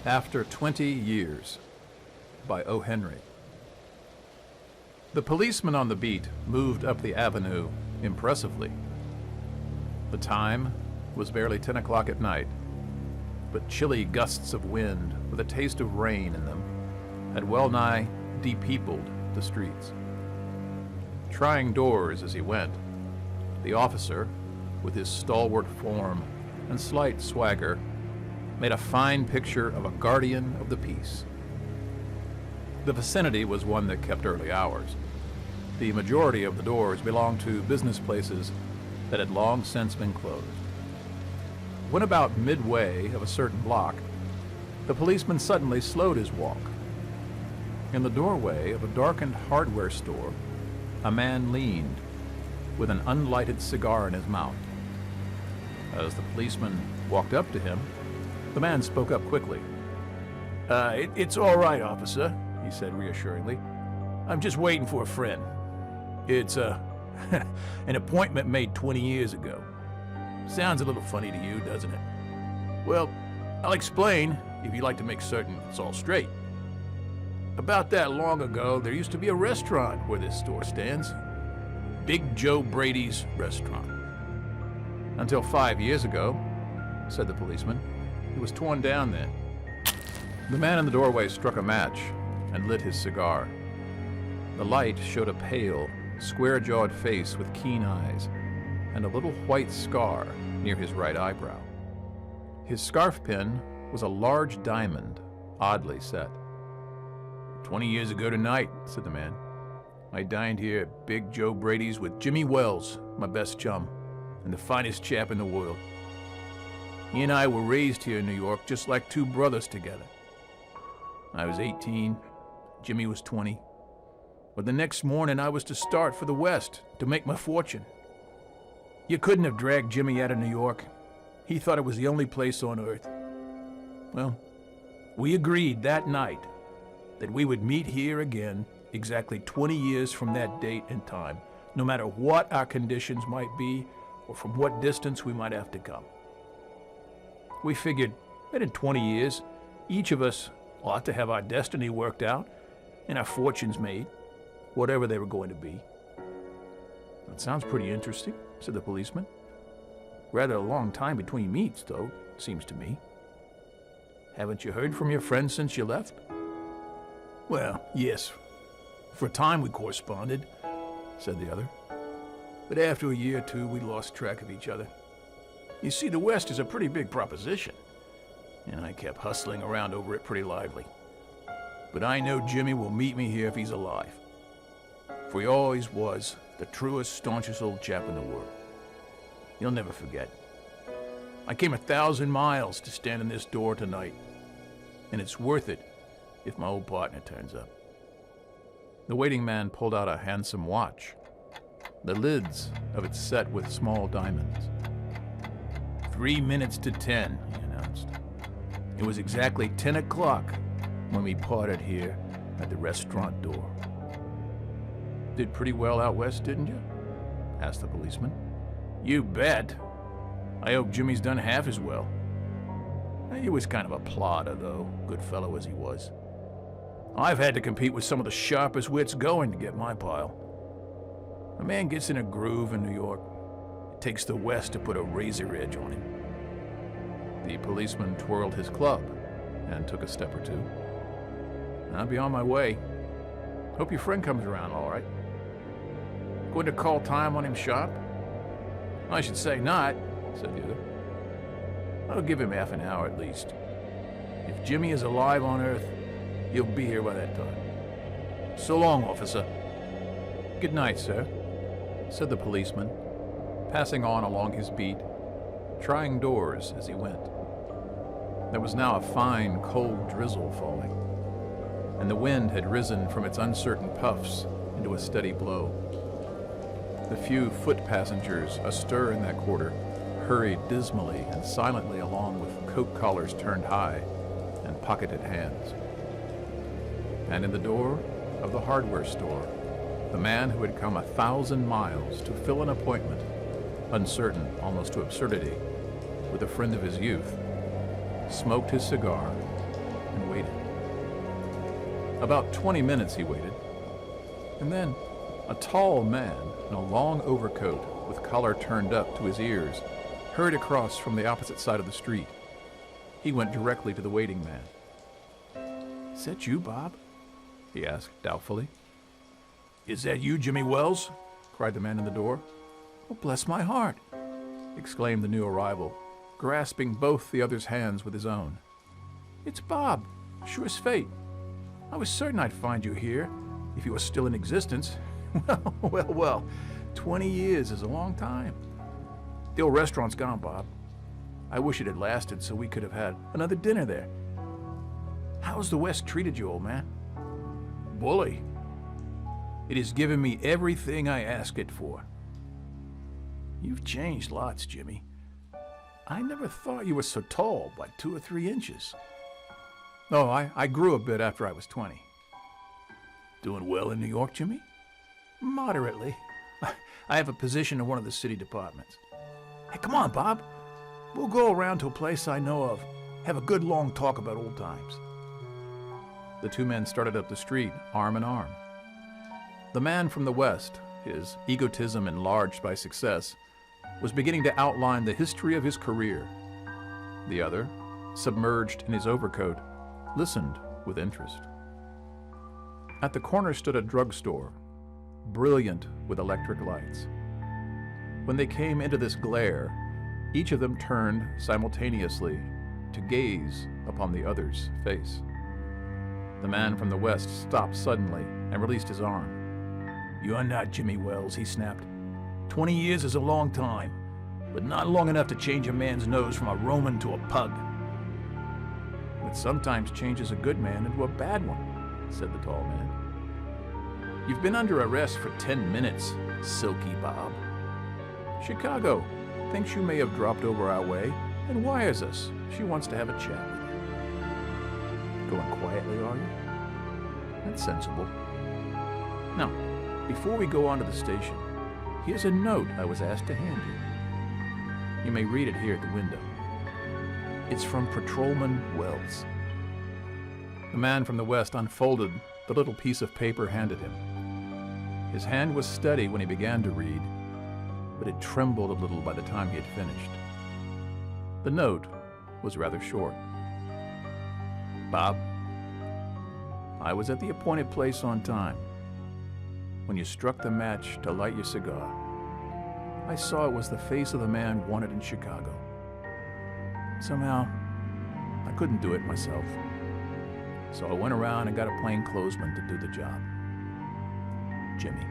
After 20 Years by O. Henry. The policeman on the beat moved up the avenue impressively. The time was barely 10 o'clock at night, but chilly gusts of wind with a taste of rain in them had well-nigh de-peopled the streets. Trying doors as he went, the officer, with his stalwart form and slight swagger, made a fine picture of a guardian of the peace. The vicinity was one that kept early hours. The majority of the doors belonged to business places that had long since been closed. When about midway of a certain block, the policeman suddenly slowed his walk. In the doorway of a darkened hardware store, a man leaned with an unlighted cigar in his mouth. As the policeman walked up to him, the man spoke up quickly. It's all right, officer, he said reassuringly. I'm just waiting for a friend. It's an appointment made 20 years ago. Sounds a little funny to you, doesn't it? Well, I'll explain if you'd like to make certain it's all straight. About that long ago, there used to be a restaurant where this store stands. Big Joe Brady's restaurant. Until 5 years ago, said the policeman. It was torn down then. The man in the doorway struck a match and lit his cigar. The light showed a pale, square-jawed face with keen eyes and a little white scar near his right eyebrow. His scarf pin was a large diamond, oddly set. 20 years ago tonight, said the man, I dined here at Big Joe Brady's with Jimmy Wells, my best chum, and the finest chap in the world. He and I were raised here in New York just like two brothers together. I was 18, Jimmy was 20. But the next morning I was to start for the West to make my fortune. You couldn't have dragged Jimmy out of New York. He thought it was the only place on earth. Well, we agreed that night that we would meet here again exactly 20 years from that date and time, no matter what our conditions might be or from what distance we might have to come. We figured that in 20 years, each of us ought to have our destiny worked out and our fortunes made, whatever they were going to be. That sounds pretty interesting, said the policeman. Rather a long time between meets, though, seems to me. Haven't you heard from your friend since you left? Well, yes. For a time we corresponded, said the other. But after a year or two, we lost track of each other. You see, the West is a pretty big proposition, and I kept hustling around over it pretty lively. But I know Jimmy will meet me here if he's alive. For he always was the truest, staunchest old chap in the world. He'll never forget. I came 1,000 miles to stand in this door tonight, and it's worth it if my old partner turns up. The waiting man pulled out a handsome watch, the lids of it set with small diamonds. 3 minutes to 10, he announced. It was exactly 10 o'clock when we parted here at the restaurant door. Did pretty well out west, didn't you? Asked the policeman. You bet. I hope Jimmy's done half as well. He was kind of a plodder, though, good fellow as he was. I've had to compete with some of the sharpest wits going to get my pile. A man gets in a groove in New York. It takes the West to put a razor edge on him. The policeman twirled his club and took a step or two. I'll be on my way. Hope your friend comes around all right. Going to call time on him sharp? I should say not, said the other. I'll give him half an hour at least. If Jimmy is alive on Earth, he'll be here by that time. So long, officer. Good night, sir, said the policeman, passing on along his beat, trying doors as he went. There was now a fine, cold drizzle falling, and the wind had risen from its uncertain puffs into a steady blow. The few foot passengers astir in that quarter hurried dismally and silently along with coat collars turned high and pocketed hands. And in the door of the hardware store, the man who had come 1,000 miles to fill an appointment, uncertain almost to absurdity, with a friend of his youth, smoked his cigar and waited. About 20 minutes he waited, and then a tall man in a long overcoat with collar turned up to his ears hurried across from the opposite side of the street. He went directly to the waiting man. "Is that you, Bob?" he asked doubtfully. "Is that you, Jimmy Wells?" cried the man in the door. "Oh, bless my heart!" exclaimed the new arrival, grasping both the other's hands with his own. "It's Bob, sure as fate. I was certain I'd find you here, if you were still in existence. Well, 20 years is a long time. The old restaurant's gone, Bob. I wish it had lasted so we could have had another dinner there. How's the West treated you, old man?" "Bully. It has given me everything I asked it for." "You've changed lots, Jimmy. I never thought you were so tall, by 2 or 3 inches." "Oh, I grew a bit after I was 20. "Doing well in New York, Jimmy?" "Moderately. I have a position in one of the city departments." "Hey, come on, Bob. We'll go around to a place I know of, have a good long talk about old times." The two men started up the street, arm in arm. The man from the West, his egotism enlarged by success, was beginning to outline the history of his career. The other, submerged in his overcoat, listened with interest. At the corner stood a drugstore, brilliant with electric lights. When they came into this glare, each of them turned simultaneously to gaze upon the other's face. The man from the West stopped suddenly and released his arm. "You're not Jimmy Wells," he snapped. 20 years is a long time, but not long enough to change a man's nose from a Roman to a pug." "It sometimes changes a good man into a bad one," said the tall man. "You've been under arrest for 10 minutes, Silky Bob. Chicago thinks you may have dropped over our way and wires us she wants to have a chat with you." "Going quietly, are you? That's sensible. Now, before we go on to the station, here's a note I was asked to hand you. You may read it here at the window. It's from Patrolman Wells." The man from the West unfolded the little piece of paper handed him. His hand was steady when he began to read, but it trembled a little by the time he had finished. The note was rather short. "Bob, I was at the appointed place on time. When you struck the match to light your cigar, I saw it was the face of the man wanted in Chicago. Somehow, I couldn't do it myself. So I went around and got a plainclothesman to do the job. Jimmy."